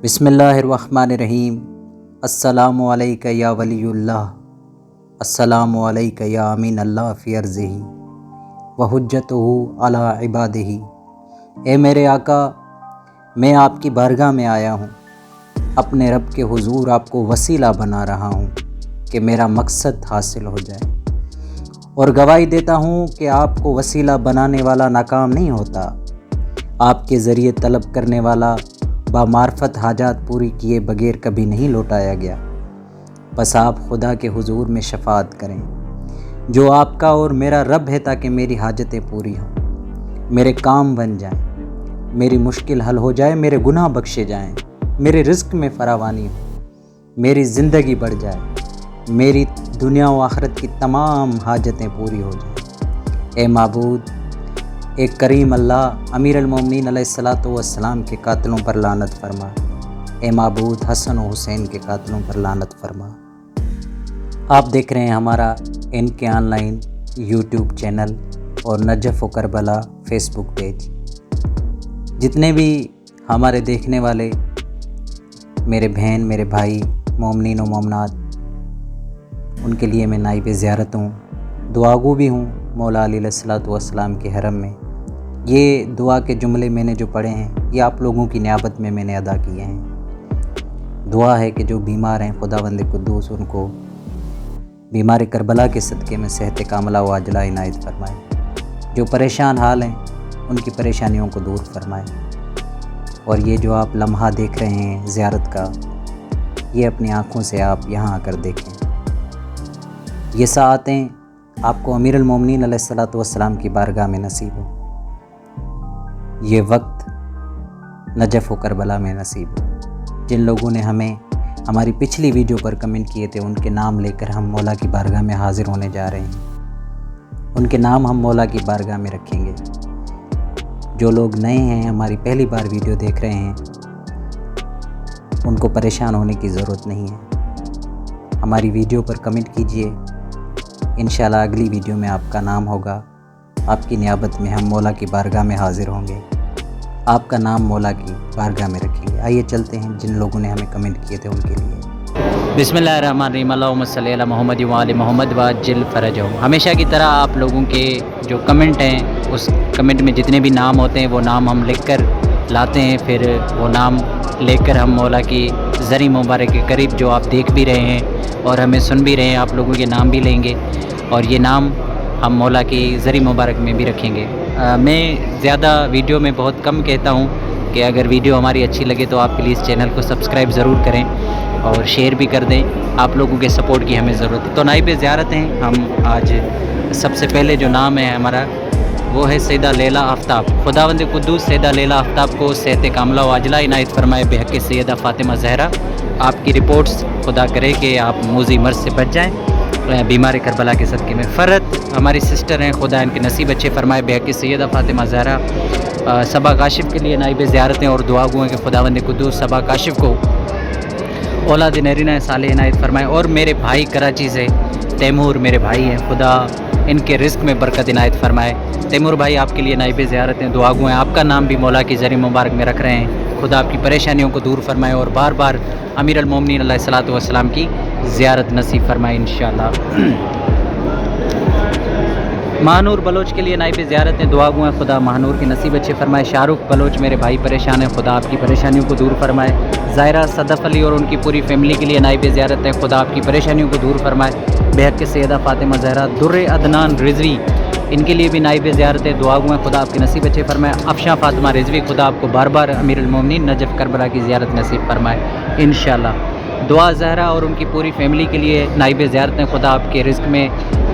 بسم اللہ الرحمن الرحیم۔ السلام علیکہ یا ولی اللہ، السلام علیکہ یا امین اللہ فی ارضہ وحجتہ علی عبادہ۔ اے میرے آقا، میں آپ کی بارگاہ میں آیا ہوں، اپنے رب کے حضور آپ کو وسیلہ بنا رہا ہوں کہ میرا مقصد حاصل ہو جائے، اور گواہی دیتا ہوں کہ آپ کو وسیلہ بنانے والا ناکام نہیں ہوتا، آپ کے ذریعے طلب کرنے والا بامعرفت حاجات پوری کیے بغیر کبھی نہیں لوٹایا گیا۔ بس آپ خدا کے حضور میں شفاعت کریں، جو آپ کا اور میرا رب ہے، تاکہ میری حاجتیں پوری ہوں، میرے کام بن جائیں، میری مشکل حل ہو جائے، میرے گناہ بخشے جائیں، میرے رزق میں فراوانی ہو، میری زندگی بڑھ جائے، میری دنیا و آخرت کی تمام حاجتیں پوری ہو جائیں۔ اے معبود، ایک کریم اللہ امیر المومنین علیہ الصلاۃ والسلام کے قاتلوں پر لعنت فرما۔ اے معبود، حسن و حسین کے قاتلوں پر لعنت فرما۔ آپ دیکھ رہے ہیں ہمارا NK on line YouTube channel اور نجف و کربلا فیس بک پیج۔ جتنے بھی ہمارے دیکھنے والے میرے بہن، میرے بھائی، مومنین و مومنات، ان کے لیے میں نائب زیارت ہوں، دعاگو بھی ہوں مولا علی علیہ الصلاۃ والسلام کے حرم میں۔ یہ دعا کے جملے میں نے جو پڑھے ہیں، یہ آپ لوگوں کی نیابت میں نے ادا کیے ہیں۔ دعا ہے کہ جو بیمار ہیں، خداوند قدوس ان کو بیمار کربلا کے صدقے میں صحت کاملہ و عاجلہ عنایت فرمائے، جو پریشان حال ہیں ان کی پریشانیوں کو دور فرمائے۔ اور یہ جو آپ لمحہ دیکھ رہے ہیں زیارت کا، یہ اپنی آنکھوں سے آپ یہاں آ کر دیکھیں۔ یہ ساعتیں آپ کو امیر المومنین علیہ الصلاۃ والسلام کی بارگاہ میں نصیب ہو، یہ وقت نجف و کربلا میں نصیب ہو۔ جن لوگوں نے ہمیں ہماری پچھلی ویڈیو پر کمنٹ کیے تھے، ان کے نام لے کر ہم مولا کی بارگاہ میں حاضر ہونے جا رہے ہیں، ان کے نام ہم مولا کی بارگاہ میں رکھیں گے۔ جو لوگ نئے ہیں، ہماری پہلی بار ویڈیو دیکھ رہے ہیں، ان کو پریشان ہونے کی ضرورت نہیں ہے۔ ہماری ویڈیو پر کمنٹ کیجئے، انشاءاللہ اگلی ویڈیو میں آپ کا نام ہوگا، آپ کی نیابت میں ہم مولا کی بارگاہ میں حاضر ہوں گے، آپ کا نام مولا کی بارگاہ میں رکھیں گے۔ آئیے چلتے ہیں جن لوگوں نے ہمیں کمنٹ کیے تھے ان کے لیے۔ بسم اللہ الرحمن الرحیم، اللہم صلی علی محمد وآل محمد وعجل فرجہم۔ ہمیشہ کی طرح آپ لوگوں کے جو کمنٹ ہیں، اس کمنٹ میں جتنے بھی نام ہوتے ہیں وہ نام ہم لکھ کر لاتے ہیں، پھر وہ نام لے کر ہم مولا کی زری مبارک کے قریب، جو آپ دیکھ بھی رہے ہیں اور ہمیں سن بھی رہے ہیں، آپ لوگوں کے نام بھی لیں گے، اور یہ نام ہم مولا کی زری مبارک میں بھی رکھیں گے۔ میں زیادہ ویڈیو میں بہت کم کہتا ہوں کہ اگر ویڈیو ہماری اچھی لگے تو آپ پلیز چینل کو سبسکرائب ضرور کریں اور شیئر بھی کر دیں، آپ لوگوں کے سپورٹ کی ہمیں ضرورت ہے۔ تو نائب زیارت ہیں ہم آج۔ سب سے پہلے جو نام ہے ہمارا وہ ہے سیدہ لیلہ آفتاب۔ خداوند قدوس سیدہ لیلہ آفتاب کو صحت کاملہ و عاجلہ عنایت فرمائے بحق سیدہ فاطمہ زہرا۔ آپ کی رپورٹس خدا کرے کہ آپ موذی مرض سے بچ جائیں بیمار کربلا کے صدقے میں۔ فرت ہماری سسٹر ہیں، خدا ان کے نصیب اچھے فرمائے بحق سیدہ فاطمہ زہرا۔ صبا کاشف کے لیے نائب زیارتیں اور دعا گو ہیں کہ خداوند قدوس صبا کاشف کو اولاد نرینہ صالح عنایت فرمائے۔ اور میرے بھائی کراچی سے تیمور، میرے بھائی ہیں، خدا ان کے رزق میں برکت عنایت فرمائے۔ تیمور بھائی، آپ کے لیے نائب زیارتیں، دعا گو ہیں، آپ کا نام بھی مولا کی زری مبارک میں رکھ رہے ہیں، خدا آپ کی پریشانیوں کو دور فرمائے اور بار بار امیر المومنین علیہ الصلاۃ والسلام کی زیارت نصیب فرمائے انشاءاللہ۔ مہانور بلوچ کے لیے نائب زیارت ہیں، دعا گو ہیں، خدا مہانور کے نصیب اچھے فرمائے۔ شاہ رخ بلوچ میرے بھائی پریشان ہیں، خدا آپ کی پریشانیوں کو دور فرمائے۔ ظاہرہ صدف علی اور ان کی پوری فیملی کے لیے نائب زیارت ہے، خدا آپ کی پریشانیوں کو دور فرمائے بحق سیدہ فاطمہ زہرا۔ در عدنان رضوی، ان کے لیے بھی نائب زیارت ہے، دعا گو ہیں، خدا آپ کے نصیب اچھے فرمائے۔ افشاں فاطمہ رضوی، خدا آپ کو بار بار امیر المومنین نجف کربلا کی زیارت نصیب فرمائے انشاءاللہ۔ دعا زہرا اور ان کی پوری فیملی کے لیے نائب زیارت ہیں، خدا آپ کے رزق میں،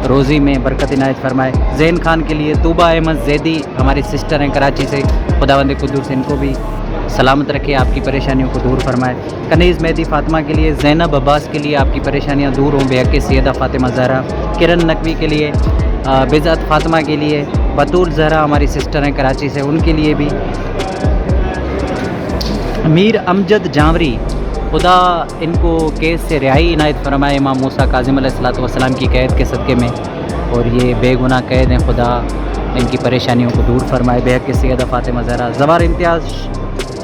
روزی میں برکت عنایت فرمائے۔ زین خان کے لیے طوبہ احمد زیدی، ہماری سسٹر ہیں کراچی سے، خداوند قدوس ان کو بھی سلامت رکھے، آپ کی پریشانیوں کو دور فرمائے۔ کنیز مہدی فاطمہ کے لیے، زینب عباس کے لیے آپ کی پریشانیاں دور ہوں بحق سیدہ فاطمہ زہرا۔ کرن نقوی کے لیے، بذات فاطمہ کے لیے، بطول زہرا ہماری سسٹر ہیں کراچی سے، ان کے لیے بھی۔ میر امجد جانوری، خدا ان کو کیس سے رہائی عنایت فرمائے امام موسیٰ کاظم علیہ الصلاۃ والسلام کی قید کے صدقے میں، اور یہ بے گناہ قید ہیں، خدا ان کی پریشانیوں کو دور فرمائے بحق سیدہ فاطمہ زہرا۔ زوار امتیاز